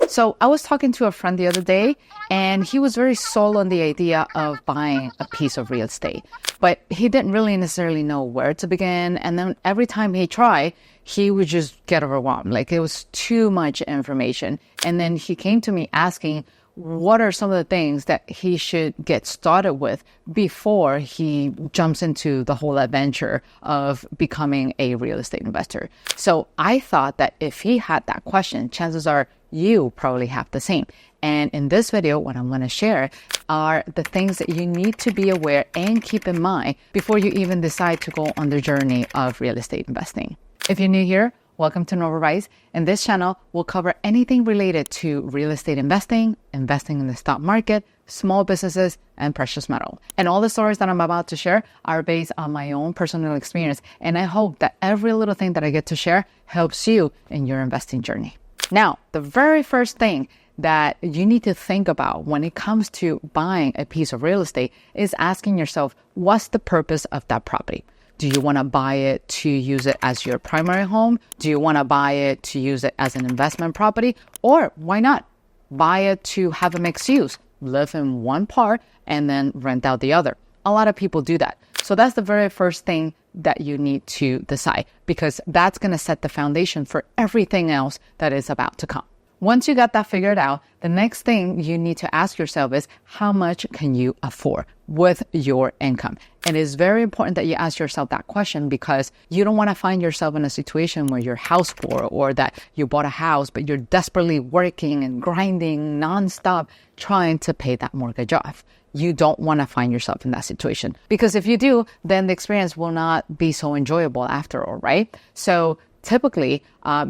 So I was talking to a friend the other day, and he was very sold on the idea of buying a piece of real estate, but he didn't really necessarily know where to begin. And then every time he tried, he would just get overwhelmed. Like it was too much information. And then he came to me asking, what are some of the things that he should get started with before he jumps into the whole adventure of becoming a real estate investor? So I thought that if he had that question, chances are you probably have the same. And in this video, what I'm going to share are the things that you need to be aware and keep in mind before you even decide to go on the journey of real estate investing. If you're new here, welcome to Nova Rice. In this channel, we'll cover anything related to real estate investing, investing in the stock market, small businesses, and precious metal. And all the stories that I'm about to share are based on my own personal experience. And I hope that every little thing that I get to share helps you in your investing journey. Now, the very first thing that you need to think about when it comes to buying a piece of real estate is asking yourself, what's the purpose of that property? Do you want to buy it to use it as your primary home? Do you want to buy it to use it as an investment property? Or why not buy it to have a mixed use, live in one part and then rent out the other? A lot of people do that. So that's the very first thing that you need to decide, because that's going to set the foundation for everything else that is about to come. Once you got that figured out, the next thing you need to ask yourself is, how much can you afford with your income? And it's very important that you ask yourself that question, because you don't want to find yourself in a situation where you're house poor, or that you bought a house, but you're desperately working and grinding nonstop trying to pay that mortgage off. You don't want to find yourself in that situation, because if you do, then the experience will not be so enjoyable after all, right? So typically,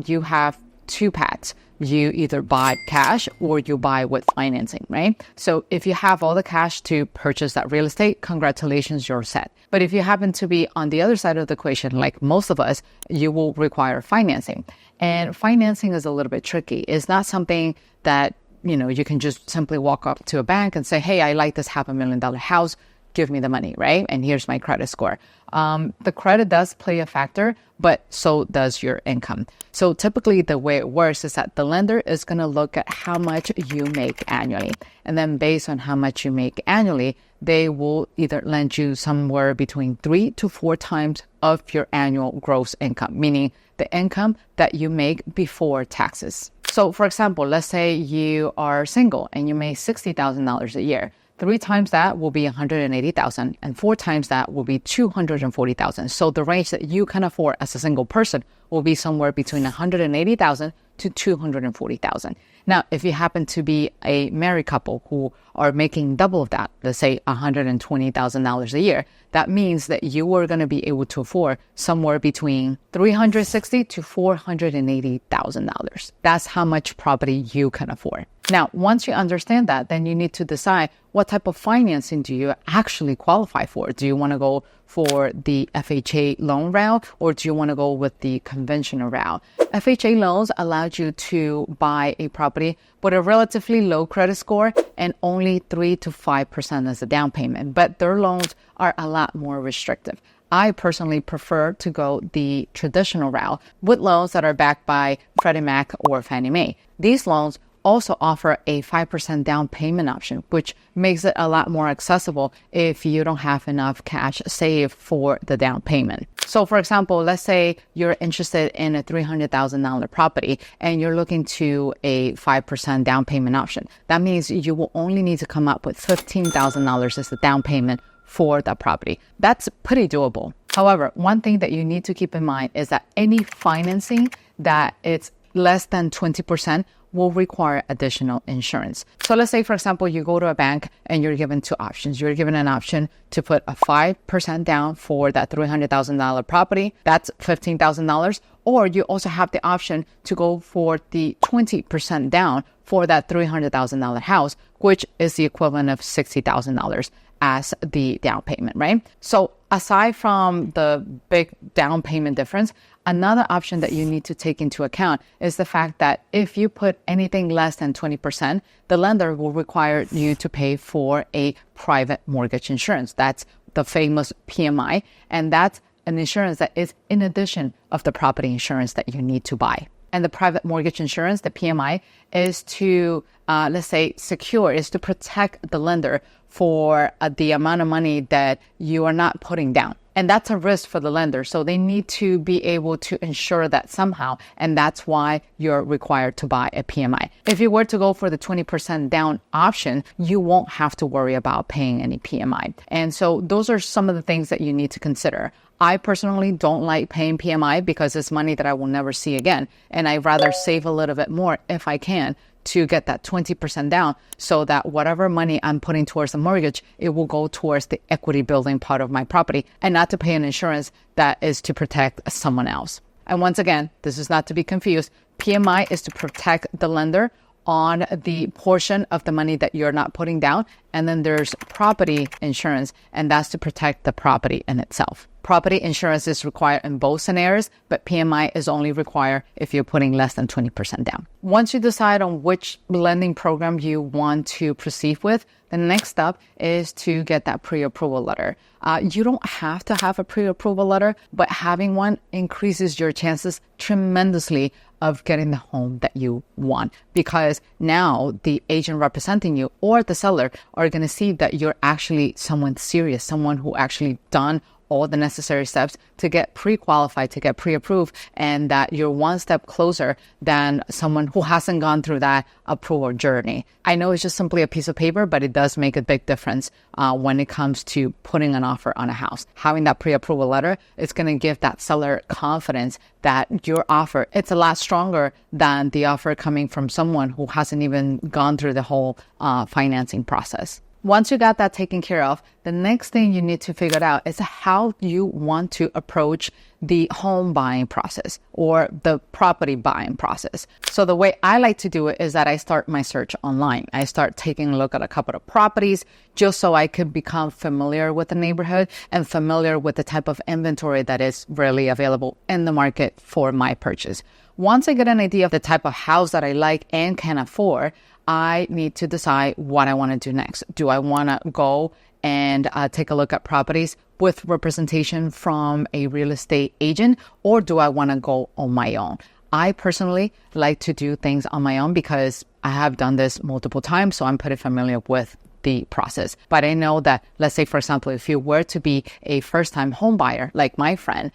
you have two paths. You either buy cash or you buy with financing, right? So if you have all the cash to purchase that real estate, congratulations, you're set. But if you happen to be on the other side of the equation, like most of us, you will require financing. And financing is a little bit tricky. It's not something that, you can just simply walk up to a bank and say, hey, I like this $500,000 house. Give me the money, right? And here's my credit score. The credit does play a factor, but so does your income. So typically the way it works is that the lender is going to look at how much you make annually. And then based on how much you make annually, they will either lend you somewhere between 3 to 4 times of your annual gross income, meaning the income that you make before taxes. So for example, let's say you are single and you make $60,000 a year. 3 times that will be $180,000, and 4 times that will be $240,000. So the range that you can afford as a single person will be somewhere between $180,000 to $240,000. Now, if you happen to be a married couple who are making double of that, let's say $120,000 a year, that means that you are going to be able to afford somewhere between $360,000 to $480,000. That's how much property you can afford. Now, once you understand that, then you need to decide what type of financing do you actually qualify for. Do you want to go for the FHA loan route, or do you want to go with the conventional route? FHA loans allowed you to buy a property with a relatively low credit score and only 3 to 5% as a down payment, but their loans are a lot more restrictive. I personally prefer to go the traditional route with loans that are backed by Freddie Mac or Fannie Mae. These loans also offer a 5% down payment option, which makes it a lot more accessible if you don't have enough cash saved for the down payment. So for example, let's say you're interested in a $300,000 property and you're looking to a 5% down payment option. That means you will only need to come up with $15,000 as the down payment for that property. That's pretty doable. However, one thing that you need to keep in mind is that any financing that it's less than 20% will require additional insurance. So let's say, for example, you go to a bank and you're given 2 options. You're given an option to put a 5% down for that $300,000 property. That's $15,000. Or you also have the option to go for the 20% down for that $300,000 house, which is the equivalent of $60,000 as the down payment, right? So aside from the big down payment difference, another option that you need to take into account is the fact that if you put anything less than 20%, the lender will require you to pay for a private mortgage insurance. That's the famous PMI, and that's an insurance that is in addition of the property insurance that you need to buy. And the private mortgage insurance, the PMI, is to, let's say, is to protect the lender for the amount of money that you are not putting down. And that's a risk for the lender. So they need to be able to ensure that somehow. And that's why you're required to buy a PMI. If you were to go for the 20% down option, you won't have to worry about paying any PMI. And so those are some of the things that you need to consider. I personally don't like paying PMI because it's money that I will never see again. And I'd rather save a little bit more if I can to get that 20% down so that whatever money I'm putting towards the mortgage, it will go towards the equity building part of my property and not to pay an insurance that is to protect someone else. And once again, this is not to be confused. PMI is to protect the lender on the portion of the money that you're not putting down. And then there's property insurance, and that's to protect the property in itself. Property insurance is required in both scenarios, but PMI is only required if you're putting less than 20% down. Once you decide on which lending program you want to proceed with, the next step is to get that pre-approval letter. You don't have to have a pre-approval letter, but having one increases your chances tremendously of getting the home that you want, because now the agent representing you or the seller are going to see that you're actually someone serious, someone who actually done all the necessary steps to get pre-qualified, to get pre-approved, and that you're one step closer than someone who hasn't gone through that approval journey. I know it's just simply a piece of paper, but it does make a big difference when it comes to putting an offer on a house. Having that pre-approval letter is going to give that seller confidence that your offer, it's a lot stronger than the offer coming from someone who hasn't even gone through the whole financing process. Once you got that taken care of, the next thing you need to figure out is how you want to approach the home buying process or the property buying process. So the way I like to do it is that I start my search online. I start taking a look at a couple of properties just so I could become familiar with the neighborhood and familiar with the type of inventory that is really available in the market for my purchase. Once I get an idea of the type of house that I like and can afford, I need to decide what I want to do next. Do I want to go and take a look at properties with representation from a real estate agent, or do I want to go on my own? I personally like to do things on my own because I have done this multiple times, so I'm pretty familiar with the process. But I know that, let's say, for example, if you were to be a first-time home buyer, like my friend,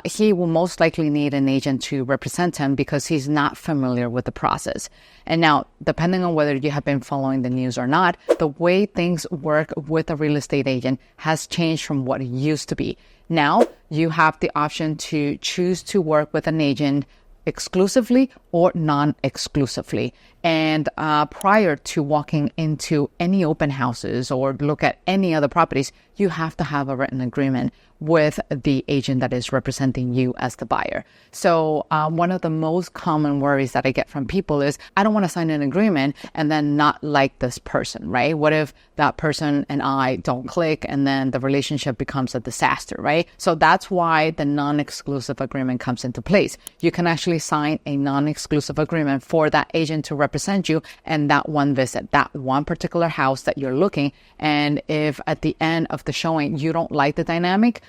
he will most likely need an agent to represent him because he's not familiar with the process. And now, depending on whether you have been following the news or not, the way things work with a real estate agent has changed from what it used to be. Now, you have the option to choose to work with an agent exclusively or non-exclusively. And prior to walking into any open houses or look at any other properties, you have to have a written agreement with the agent that is representing you as the buyer. So one of the most common worries that I get from people is, I don't want to sign an agreement and then not like this person, right? What if that person and I don't click and then the relationship becomes a disaster, right? So that's why the non-exclusive agreement comes into place. You can actually sign a non-exclusive agreement for that agent to represent you and that one visit, that one particular house that you're looking. And if at the end of the showing you don't like the dynamic,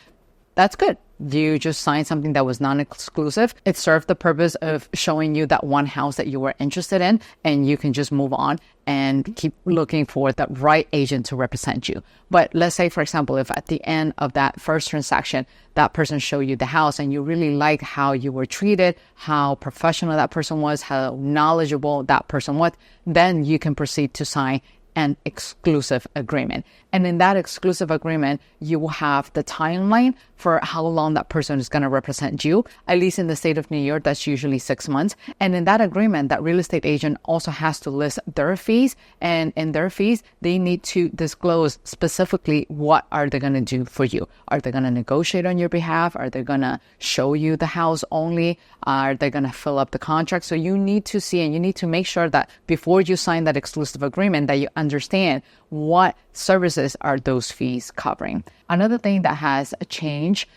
that's good. You just signed something that was non-exclusive. It served the purpose of showing you that one house that you were interested in, and you can just move on and keep looking for the right agent to represent you. But let's say, for example, if at the end of that first transaction, that person showed you the house and you really like how you were treated, how professional that person was, how knowledgeable that person was, then you can proceed to sign an exclusive agreement. And in that exclusive agreement, you will have the timeline for how long that person is going to represent you. At least in the state of New York, that's usually 6 months. And in that agreement, that real estate agent also has to list their fees. And in their fees, they need to disclose specifically what are they going to do for you. Are they going to negotiate on your behalf? Are they going to show you the house only? Are they going to fill up the contract? So you need to see, and you need to make sure that before you sign that exclusive agreement, that you understand what services are those fees covering. Another thing that has changed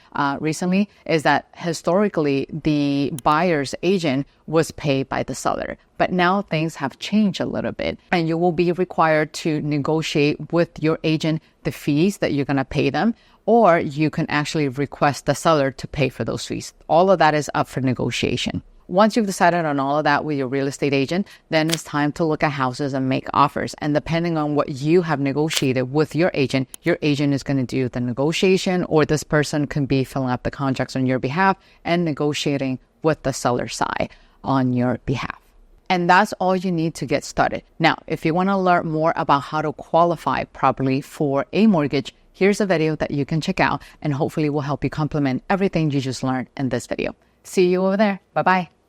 recently is that historically the buyer's agent was paid by the seller, but now things have changed a little bit, and you will be required to negotiate with your agent the fees that you're going to pay them, or you can actually request the seller to pay for those fees. All of that is up for negotiation. Once you've decided on all of that with your real estate agent, then it's time to look at houses and make offers. And depending on what you have negotiated with your agent is going to do the negotiation, or this person can be filling out the contracts on your behalf and negotiating with the seller side on your behalf. And that's all you need to get started. Now, if you want to learn more about how to qualify properly for a mortgage, here's a video that you can check out and hopefully will help you complement everything you just learned in this video. See you over there. Bye-bye.